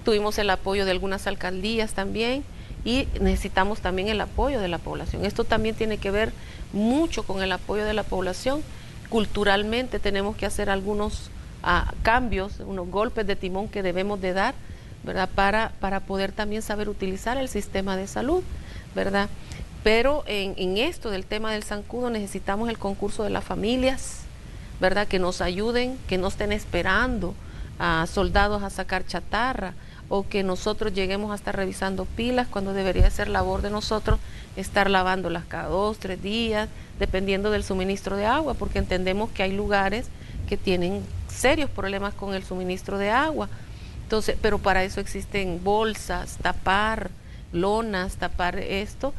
C: tuvimos el apoyo de algunas alcaldías también, y necesitamos también el apoyo de la población. Esto también tiene que ver mucho con el apoyo de la población. Culturalmente tenemos que hacer algunos cambios, unos golpes de timón que debemos de dar, ¿verdad? Para poder también saber utilizar el sistema de salud, ¿verdad? Pero en esto del tema del zancudo necesitamos el concurso de las familias, ¿verdad? Que nos ayuden, que no estén esperando a soldados a sacar chatarra, o que nosotros lleguemos a estar revisando pilas cuando debería ser labor de nosotros estar lavándolas cada 2, 3 días, dependiendo del suministro de agua, porque entendemos que hay lugares que tienen serios problemas con el suministro de agua. Entonces, pero para eso existen bolsas, tapar lonas, tapar esto,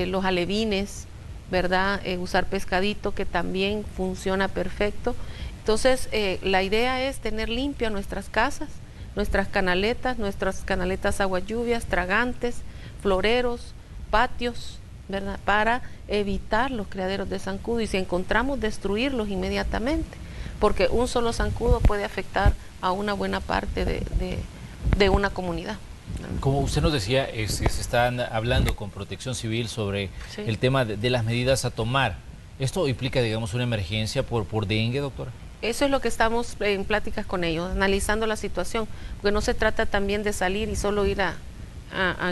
C: los alevines, ¿verdad? Usar pescadito, que también funciona perfecto. Entonces, la idea es tener limpia nuestras casas, nuestras canaletas agua lluvias, tragantes, floreros, patios, ¿verdad? Para evitar los criaderos de zancudo, y si encontramos, destruirlos inmediatamente, porque un solo zancudo puede afectar a una buena parte de una comunidad.
A: Como usted nos decía, se están hablando con Protección Civil sobre el tema de las medidas a tomar. ¿Esto implica, digamos, una emergencia por dengue, doctora?
C: Eso es lo que estamos en pláticas con ellos, analizando la situación, porque no se trata también de salir y solo ir a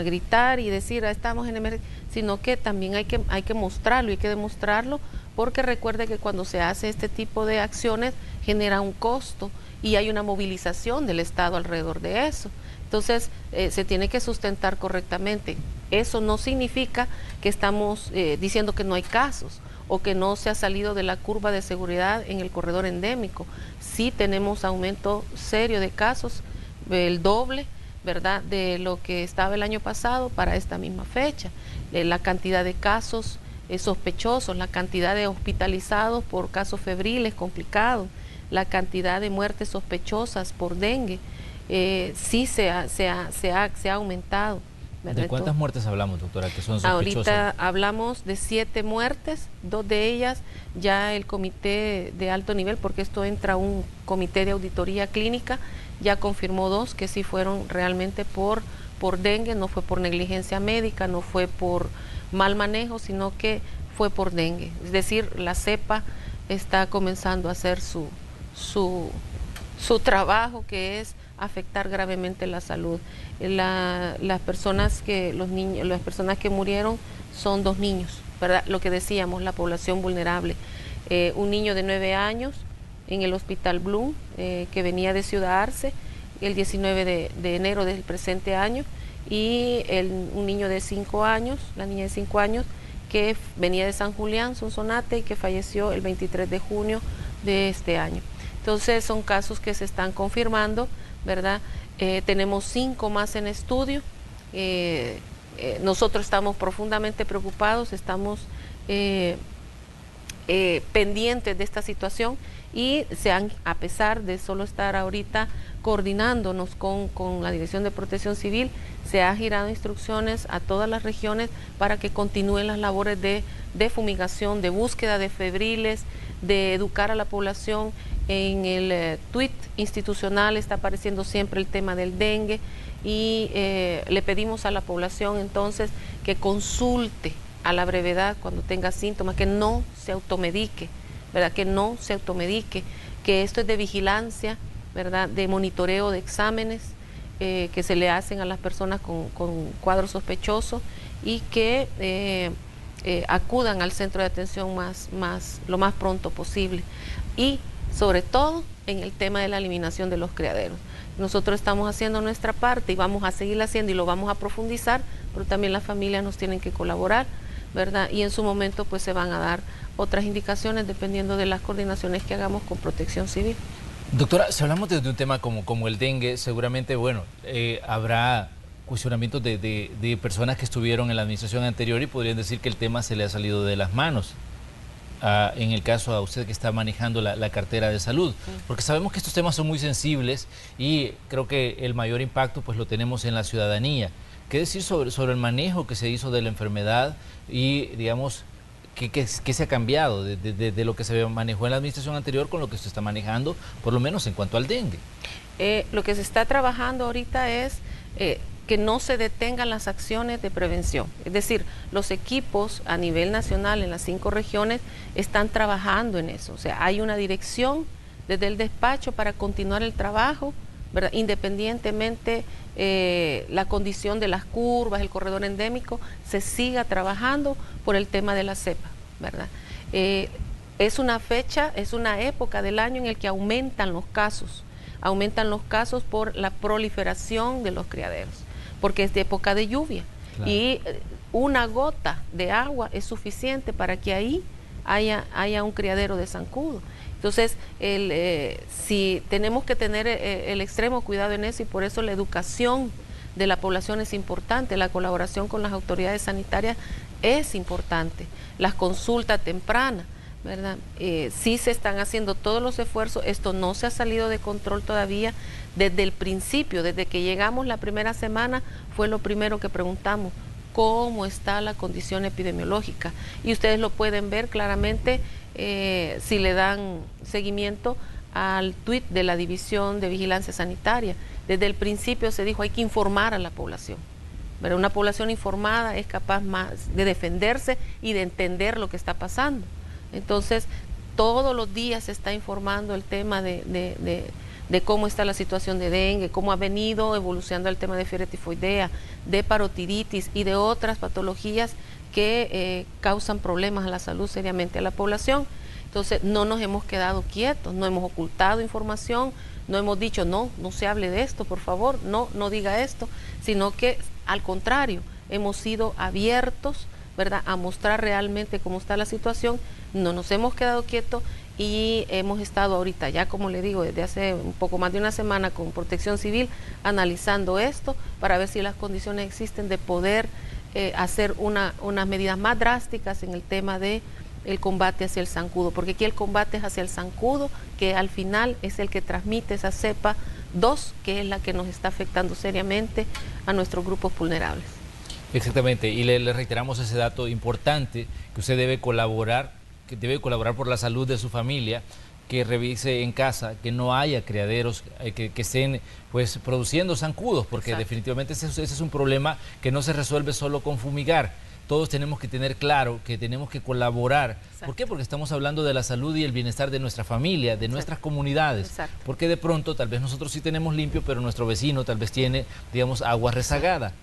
C: gritar y decir estamos en emergencia, sino que también hay que mostrarlo, hay que demostrarlo, porque recuerde que cuando se hace este tipo de acciones genera un costo y hay una movilización del Estado alrededor de eso. Entonces se tiene que sustentar correctamente. Eso no significa que estamos diciendo que no hay casos o que no se ha salido de la curva de seguridad en el corredor endémico. Sí tenemos aumento serio de casos, el doble, ¿verdad?, de lo que estaba el año pasado para esta misma fecha. La cantidad de casos sospechosos, la cantidad de hospitalizados por casos febriles complicados, la cantidad de muertes sospechosas por dengue, sí se ha aumentado.
A: ¿De cuántas muertes hablamos, doctora, que son sospechosas?
C: Ahorita hablamos de 7 muertes, 2 de ellas ya el comité de alto nivel, porque esto entra un comité de auditoría clínica, ya confirmó 2 que sí fueron realmente por dengue, no fue por negligencia médica, no fue por mal manejo, sino que fue por dengue. Es decir, la cepa está comenzando a hacer su trabajo, que es afectar gravemente la salud. Las personas que murieron son 2 niños, ¿verdad? Lo que decíamos, la población vulnerable. Un niño de 9 años en el Hospital Bloom, que venía de Ciudad Arce el 19 de enero del presente año, y un niño de 5 años, la niña de 5 años, que venía de San Julián, Sonsonate, y que falleció el 23 de junio de este año. Entonces son casos que se están confirmando, ¿verdad? Tenemos 5 más en estudio. Nosotros estamos profundamente preocupados, estamos pendientes de esta situación, y a pesar de solo estar ahorita coordinándonos con la Dirección de Protección Civil, se ha girado instrucciones a todas las regiones para que continúen las labores de fumigación, de búsqueda de febriles, de educar a la población. En el tuit institucional está apareciendo siempre el tema del dengue, y le pedimos a la población entonces que consulte a la brevedad cuando tenga síntomas, que no se automedique, ¿verdad? Que no se automedique, que esto es de vigilancia, ¿verdad?, de monitoreo de exámenes que se le hacen a las personas con cuadros sospechosos, y que acudan al centro de atención lo más pronto posible, y sobre todo en el tema de la eliminación de los criaderos. Nosotros estamos haciendo nuestra parte y vamos a seguir haciendo, y lo vamos a profundizar, pero también las familias nos tienen que colaborar, ¿verdad? Y en su momento pues se van a dar otras indicaciones dependiendo de las coordinaciones que hagamos con Protección Civil.
A: Doctora, si hablamos de un tema como el dengue, seguramente, bueno, habrá cuestionamientos de personas que estuvieron en la administración anterior y podrían decir que el tema se le ha salido de las manos. En el caso a usted que está manejando la cartera de salud, porque sabemos que estos temas son muy sensibles y creo que el mayor impacto pues lo tenemos en la ciudadanía. ¿Qué decir sobre el manejo que se hizo de la enfermedad y, digamos, qué se ha cambiado de lo que se manejó en la administración anterior con lo que se está manejando, por lo menos en cuanto al dengue?
C: Lo que se está trabajando ahorita es que no se detengan las acciones de prevención. Es decir, los equipos a nivel nacional en las 5 regiones están trabajando en eso. O sea, hay una dirección desde el despacho para continuar el trabajo, ¿verdad? Independientemente la condición de las curvas, el corredor endémico, se siga trabajando por el tema de la cepa, ¿verdad? Es una fecha, es una época del año en el que aumentan los casos por la proliferación de los criaderos, porque es de época de lluvia. Claro. Y una gota de agua es suficiente para que ahí haya un criadero de zancudo. Entonces, si tenemos que tener el extremo cuidado en eso, y por eso la educación de la población es importante, la colaboración con las autoridades sanitarias es importante, las consultas tempranas, ¿verdad? Sí se están haciendo todos los esfuerzos, esto no se ha salido de control todavía. Desde el principio, desde que llegamos la primera semana, fue lo primero que preguntamos: ¿cómo está la condición epidemiológica? Y ustedes lo pueden ver claramente si le dan seguimiento al tuit de la División de Vigilancia Sanitaria. Desde el principio se dijo: hay que informar a la población. Pero una población informada es capaz más de defenderse y de entender lo que está pasando. Entonces, todos los días se está informando el tema de cómo está la situación de dengue, cómo ha venido evolucionando el tema de fiebre tifoidea, de parotiditis y de otras patologías que causan problemas a la salud seriamente a la población. Entonces, no nos hemos quedado quietos, no hemos ocultado información, no hemos dicho: no se hable de esto, por favor, no diga esto, sino que al contrario, hemos sido abiertos, ¿verdad?, a mostrar realmente cómo está la situación. No nos hemos quedado quietos y hemos estado ahorita ya, como le digo, desde hace un poco más de una semana con Protección Civil analizando esto para ver si las condiciones existen de poder hacer unas medidas más drásticas en el tema de el combate hacia el zancudo, porque aquí el combate es hacia el zancudo, que al final es el que transmite esa cepa 2, que es la que nos está afectando seriamente a nuestros grupos vulnerables.
A: Exactamente, y le reiteramos ese dato importante, que usted debe colaborar por la salud de su familia, que revise en casa que no haya criaderos que estén pues produciendo zancudos, porque Exacto. Definitivamente ese es un problema que no se resuelve solo con fumigar. Todos tenemos que tener claro que tenemos que colaborar. Exacto. ¿Por qué? Porque estamos hablando de la salud y el bienestar de nuestra familia, de Exacto. Nuestras comunidades. Exacto. Porque de pronto tal vez nosotros sí tenemos limpio, pero nuestro vecino tal vez tiene, digamos, agua rezagada.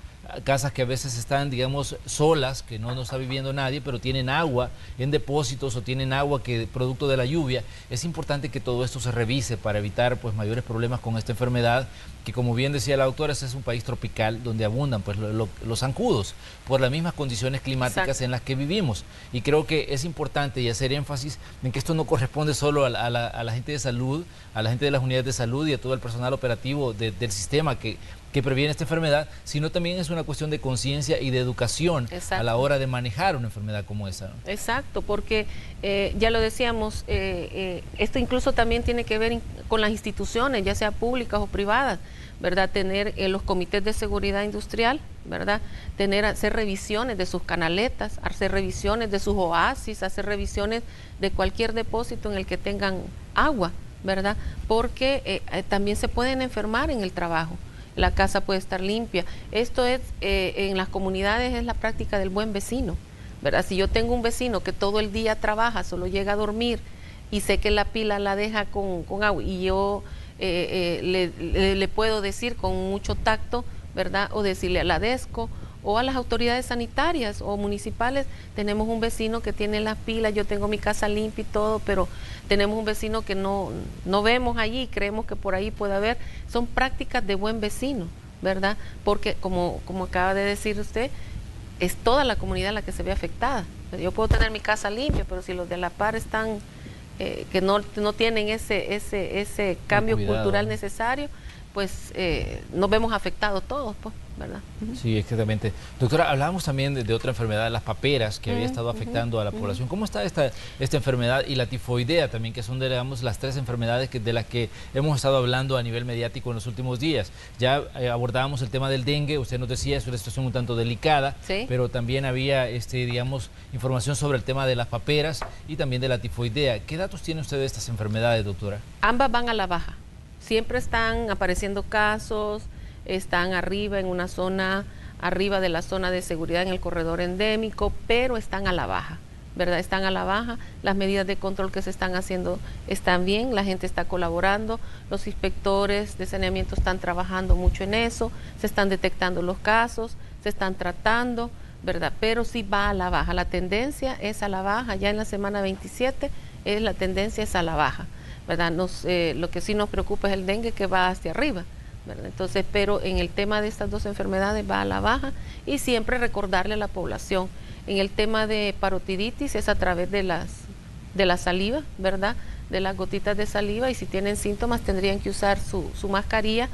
A: Casas que a veces están, digamos, solas, que no está viviendo nadie, pero tienen agua en depósitos o tienen agua que producto de la lluvia. Es importante que todo esto se revise para evitar pues mayores problemas con esta enfermedad, que como bien decía la doctora, este es un país tropical donde abundan pues los zancudos por las mismas condiciones climáticas Exacto. En las que vivimos. Y creo que es importante y hacer énfasis en que esto no corresponde solo a la gente de salud, a la gente de las unidades de salud y a todo el personal operativo del sistema que previene esta enfermedad, sino también es una cuestión de conciencia y de educación Exacto. A la hora de manejar una enfermedad como esa, ¿no?
C: Exacto, porque ya lo decíamos, esto incluso también tiene que ver con las instituciones, ya sea públicas o privadas, ¿verdad? Tener los comités de seguridad industrial, ¿verdad? Hacer revisiones de sus canaletas, hacer revisiones de sus oasis, hacer revisiones de cualquier depósito en el que tengan agua, ¿verdad? Porque también se pueden enfermar en el trabajo. La casa puede estar limpia. Esto es, en las comunidades es la práctica del buen vecino, ¿verdad? Si yo tengo un vecino que todo el día trabaja, solo llega a dormir y sé que la pila la deja con agua y yo le puedo decir con mucho tacto, ¿verdad? O decirle a la DESCO o a las autoridades sanitarias o municipales: tenemos un vecino que tiene las pilas, yo tengo mi casa limpia y todo, pero tenemos un vecino que no vemos allí, creemos que por ahí puede haber. Son prácticas de buen vecino, ¿verdad? Porque como acaba de decir usted, es toda la comunidad la que se ve afectada. Yo puedo tener mi casa limpia, pero si los de la par están, que no tienen ese cambio cultural necesario, pues nos vemos afectados todos, pues, ¿verdad?
A: Sí, exactamente. Doctora, hablábamos también de otra enfermedad, las paperas, que había estado afectando a la población. ¿Cómo está esta enfermedad y la tifoidea también, que son, digamos, las 3 enfermedades de las que hemos estado hablando a nivel mediático en los últimos días? Ya abordábamos el tema del dengue, usted nos decía, es una situación un tanto delicada, ¿sí? Pero también había, digamos, información sobre el tema de las paperas y también de la tifoidea. ¿Qué datos tiene usted de estas enfermedades, doctora?
C: Ambas van a la baja. siempre están apareciendo casos, están arriba en una zona, arriba de la zona de seguridad en el corredor endémico, pero están a la baja, ¿verdad? Están a la baja, las medidas de control que se están haciendo están bien, la gente está colaborando, los inspectores de saneamiento están trabajando mucho en eso, se están detectando los casos, se están tratando, ¿verdad? Pero sí va a la baja, la tendencia es a la baja, ya en la semana 27 la tendencia es a la baja, ¿verdad? Lo que sí nos preocupa es el dengue, que va hacia arriba, ¿verdad? Entonces, pero en el tema de estas dos enfermedades va a la baja, y siempre recordarle a la población, en el tema de parotiditis es a través de la saliva, ¿verdad? De las gotitas de saliva, y si tienen síntomas tendrían que usar su mascarilla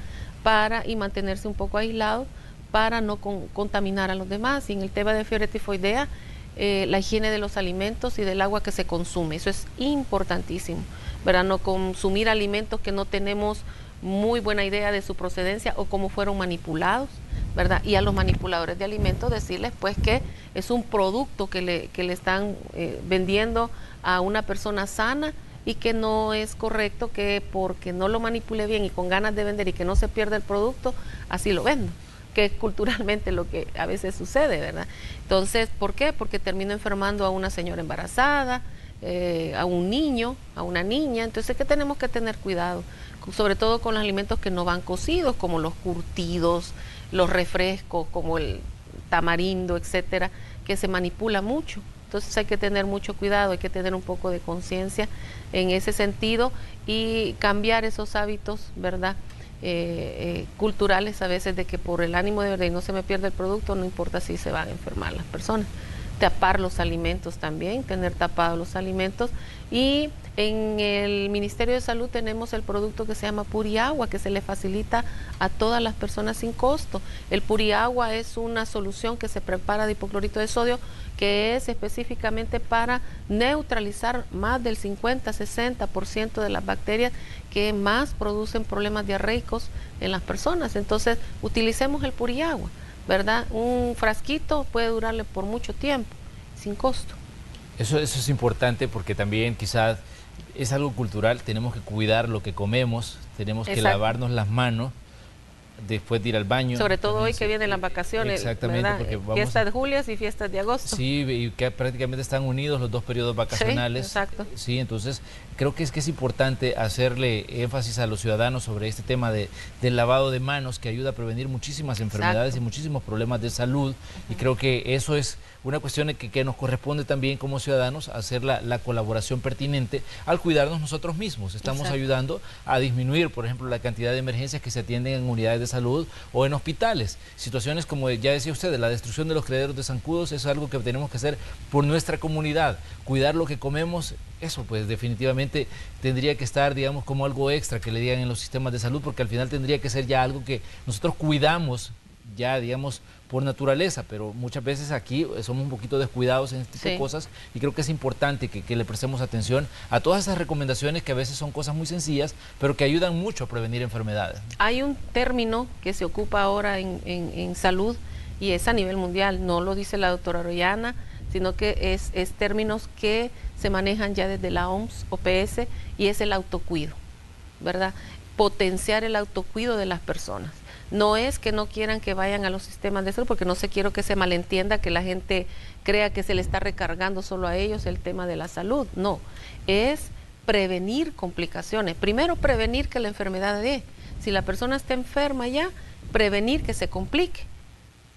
C: y mantenerse un poco aislados para no contaminar a los demás. Y en el tema de fiebre tifoidea, la higiene de los alimentos y del agua que se consume, eso es importantísimo, ¿verdad? No consumir alimentos que no tenemos muy buena idea de su procedencia o cómo fueron manipulados, ¿verdad? Y a los manipuladores de alimentos decirles pues que es un producto que le están vendiendo a una persona sana, y que no es correcto que porque no lo manipule bien y con ganas de vender y que no se pierda el producto, así lo vendo, que es culturalmente lo que a veces sucede, ¿verdad? Entonces, ¿por qué? Porque termino enfermando a una señora embarazada, a un niño, a una niña. Entonces, ¿qué tenemos que tener cuidado? Sobre todo con los alimentos que no van cocidos, como los curtidos, los refrescos, como el tamarindo, etcétera, que se manipula mucho. Entonces hay que tener mucho cuidado, hay que tener un poco de conciencia en ese sentido y cambiar esos hábitos, ¿verdad? Culturales a veces, de que por el ánimo de verdad y no se me pierde el producto, no importa si se van a enfermar las personas. Tapar los alimentos también, tener tapados los alimentos. Y en el Ministerio de Salud tenemos el producto que se llama Puriagua, que se le facilita a todas las personas sin costo. El Puriagua es una solución que se prepara de hipoclorito de sodio, que es específicamente para neutralizar más del 50-60% de las bacterias que más producen problemas diarreicos en las personas. Entonces, utilicemos el Puriagua, ¿verdad? Un frasquito puede durarle por mucho tiempo, sin costo.
A: Eso es importante, porque también quizás es algo cultural, tenemos que cuidar lo que comemos, tenemos que lavarnos las manos después de ir al baño.
C: Sobre todo hoy que vienen las vacaciones,
A: exactamente, porque
C: fiestas de julio y fiestas de agosto.
A: Sí, y que prácticamente están unidos los dos periodos vacacionales.
C: Sí, exacto.
A: Sí, entonces creo que es importante hacerle énfasis a los ciudadanos sobre este tema del lavado de manos, que ayuda a prevenir muchísimas enfermedades y muchísimos problemas de salud. Y creo que eso es una cuestión que nos corresponde también como ciudadanos, hacer la colaboración pertinente al cuidarnos nosotros mismos. Estamos ayudando a disminuir, por ejemplo, la cantidad de emergencias que se atienden en unidades de salud o en hospitales. Situaciones como ya decía usted, la destrucción de los criaderos de zancudos, es algo que tenemos que hacer por nuestra comunidad. Cuidar lo que comemos, eso pues definitivamente tendría que estar, digamos, como algo extra que le digan en los sistemas de salud, porque al final tendría que ser ya algo que nosotros cuidamos ya, digamos, por naturaleza, pero muchas veces aquí somos un poquito descuidados en este tipo de cosas, y creo que es importante que le prestemos atención a todas esas recomendaciones, que a veces son cosas muy sencillas, pero que ayudan mucho a prevenir enfermedades.
C: Hay un término que se ocupa ahora en salud, y es a nivel mundial, no lo dice la doctora Orellana, sino que es términos que se manejan ya desde la OMS, OPS, y es el autocuido, ¿verdad? Potenciar el autocuido de las personas. No es que no quieran que vayan a los sistemas de salud, porque no quiero que se malentienda, que la gente crea que se le está recargando solo a ellos el tema de la salud. No, es prevenir complicaciones. Primero, prevenir que la enfermedad dé. Si la persona está enferma ya, prevenir que se complique,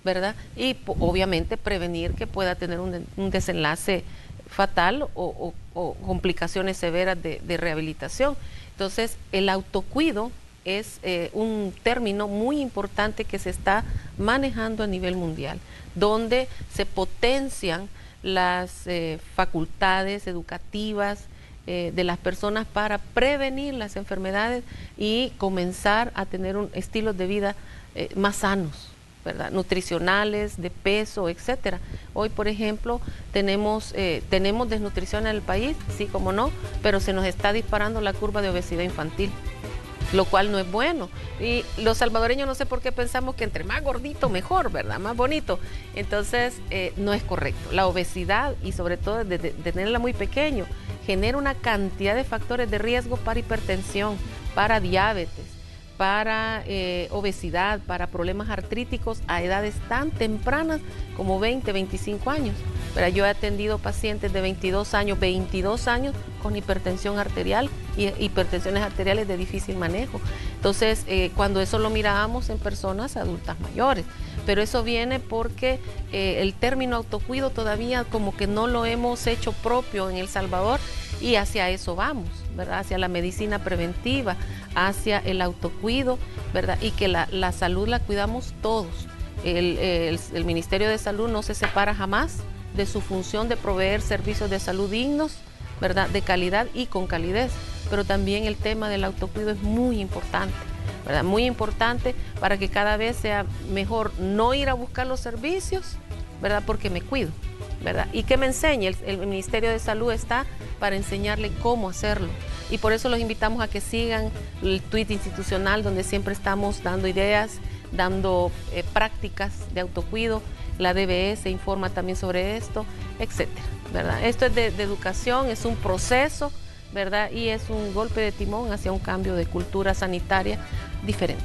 C: ¿verdad? Y obviamente prevenir que pueda tener un desenlace fatal o complicaciones severas de rehabilitación. Entonces, el autocuido es un término muy importante que se está manejando a nivel mundial, donde se potencian las facultades educativas de las personas para prevenir las enfermedades y comenzar a tener un estilo de vida más sanos, ¿verdad? Nutricionales, de peso, etcétera. Hoy, por ejemplo, tenemos desnutrición en el país, sí, como no, pero se nos está disparando la curva de obesidad infantil, lo cual no es bueno. Y los salvadoreños no sé por qué pensamos que entre más gordito mejor, ¿verdad? Más bonito. Entonces, no es correcto. La obesidad, y sobre todo de tenerla muy pequeño, genera una cantidad de factores de riesgo para hipertensión, para diabetes, para obesidad, para problemas artríticos a edades tan tempranas como 20, 25 años. Pero yo he atendido pacientes de 22 años con hipertensión arterial y hipertensiones arteriales de difícil manejo. Entonces, cuando eso lo mirábamos en personas adultas mayores, pero eso viene porque el término autocuido todavía como que no lo hemos hecho propio en El Salvador y hacia eso vamos, ¿verdad? Hacia la medicina preventiva, hacia el autocuido, ¿verdad? Y que la salud la cuidamos todos. El Ministerio de Salud no se separa jamás de su función de proveer servicios de salud dignos, ¿verdad? De calidad y con calidez, pero también el tema del autocuido es muy importante, ¿verdad? Muy importante para que cada vez sea mejor no ir a buscar los servicios, ¿verdad? Porque me cuido, ¿verdad? Y que me enseñe, el Ministerio de Salud está para enseñarle cómo hacerlo. Y por eso los invitamos a que sigan el tweet institucional donde siempre estamos dando ideas, dando prácticas de autocuido. La DBS informa también sobre esto, etcétera, ¿verdad? Esto es de educación, es un proceso, ¿verdad? Y es un golpe de timón hacia un cambio de cultura sanitaria diferente.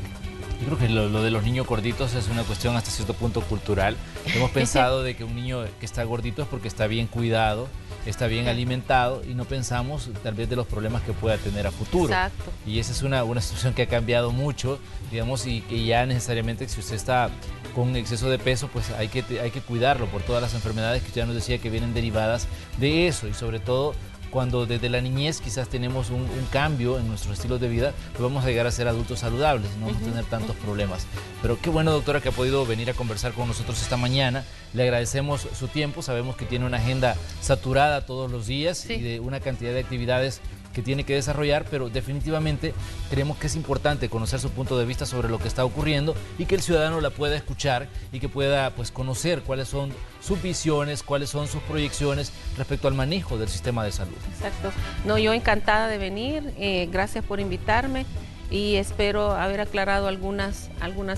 A: Yo creo que lo de los niños gorditos es una cuestión hasta cierto punto cultural. Hemos pensado de que un niño que está gordito es porque está bien cuidado, está bien alimentado y no pensamos tal vez de los problemas que pueda tener a futuro.
C: Exacto.
A: Y esa es una situación que ha cambiado mucho, digamos, y que ya necesariamente si usted está con exceso de peso, pues hay que cuidarlo por todas las enfermedades que usted ya nos decía que vienen derivadas de eso y sobre todo cuando desde la niñez quizás tenemos un cambio en nuestros estilos de vida, pues vamos a llegar a ser adultos saludables, no vamos a tener tantos problemas. Pero qué bueno, doctora, que ha podido venir a conversar con nosotros esta mañana. Le agradecemos su tiempo, sabemos que tiene una agenda saturada todos los días y de una cantidad de actividades que tiene que desarrollar, pero definitivamente creemos que es importante conocer su punto de vista sobre lo que está ocurriendo y que el ciudadano la pueda escuchar y que pueda pues conocer cuáles son sus visiones, cuáles son sus proyecciones respecto al manejo del sistema de salud.
C: Exacto. No, yo encantada de venir, gracias por invitarme y espero haber aclarado algunas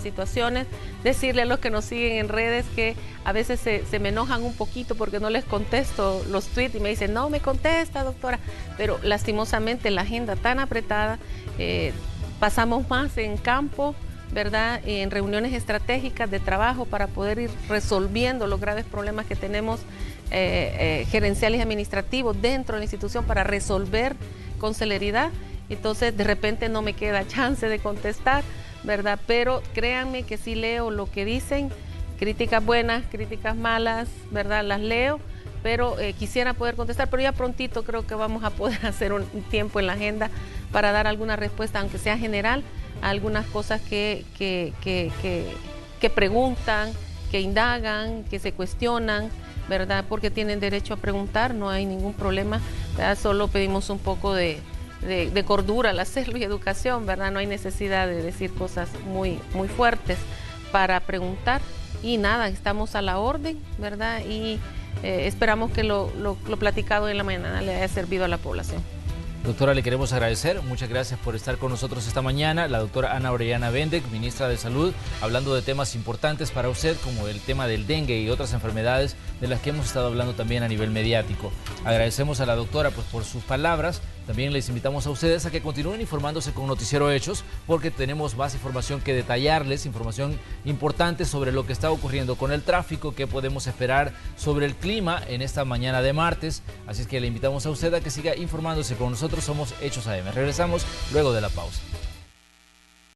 C: situaciones. Decirle a los que nos siguen en redes que a veces se me enojan un poquito porque no les contesto los tweets y me dicen, no me contesta, doctora, pero lastimosamente la agenda tan apretada, pasamos más en campo, ¿verdad? En reuniones estratégicas de trabajo para poder ir resolviendo los graves problemas que tenemos gerenciales y administrativos dentro de la institución para resolver con celeridad. Entonces de repente no me queda chance de contestar, ¿verdad? Pero créanme que sí leo lo que dicen, críticas buenas, críticas malas, ¿verdad? Las leo, pero quisiera poder contestar, pero ya prontito creo que vamos a poder hacer un tiempo en la agenda para dar alguna respuesta, aunque sea general, a algunas cosas que preguntan, que indagan, que se cuestionan, ¿verdad? Porque tienen derecho a preguntar, no hay ningún problema, ¿verdad? Solo pedimos un poco de cordura al hacerlo y educación, ¿verdad? No hay necesidad de decir cosas muy fuertes para preguntar y nada, estamos a la orden, ¿verdad? Y esperamos que lo platicado en la mañana le haya servido a la población.
A: Doctora, le queremos agradecer, muchas gracias por estar con nosotros esta mañana. La doctora Ana Orellana Bendec, ministra de Salud, hablando de temas importantes para usted, como el tema del dengue y otras enfermedades de las que hemos estado hablando también a nivel mediático. Agradecemos a la doctora pues, por sus palabras. También les invitamos a ustedes a que continúen informándose con Noticiero Hechos, porque tenemos más información que detallarles, información importante sobre lo que está ocurriendo con el tráfico, qué podemos esperar sobre el clima en esta mañana de martes. Así es que le invitamos a usted a que siga informándose con nosotros. Somos Hechos AM. Regresamos luego de la pausa.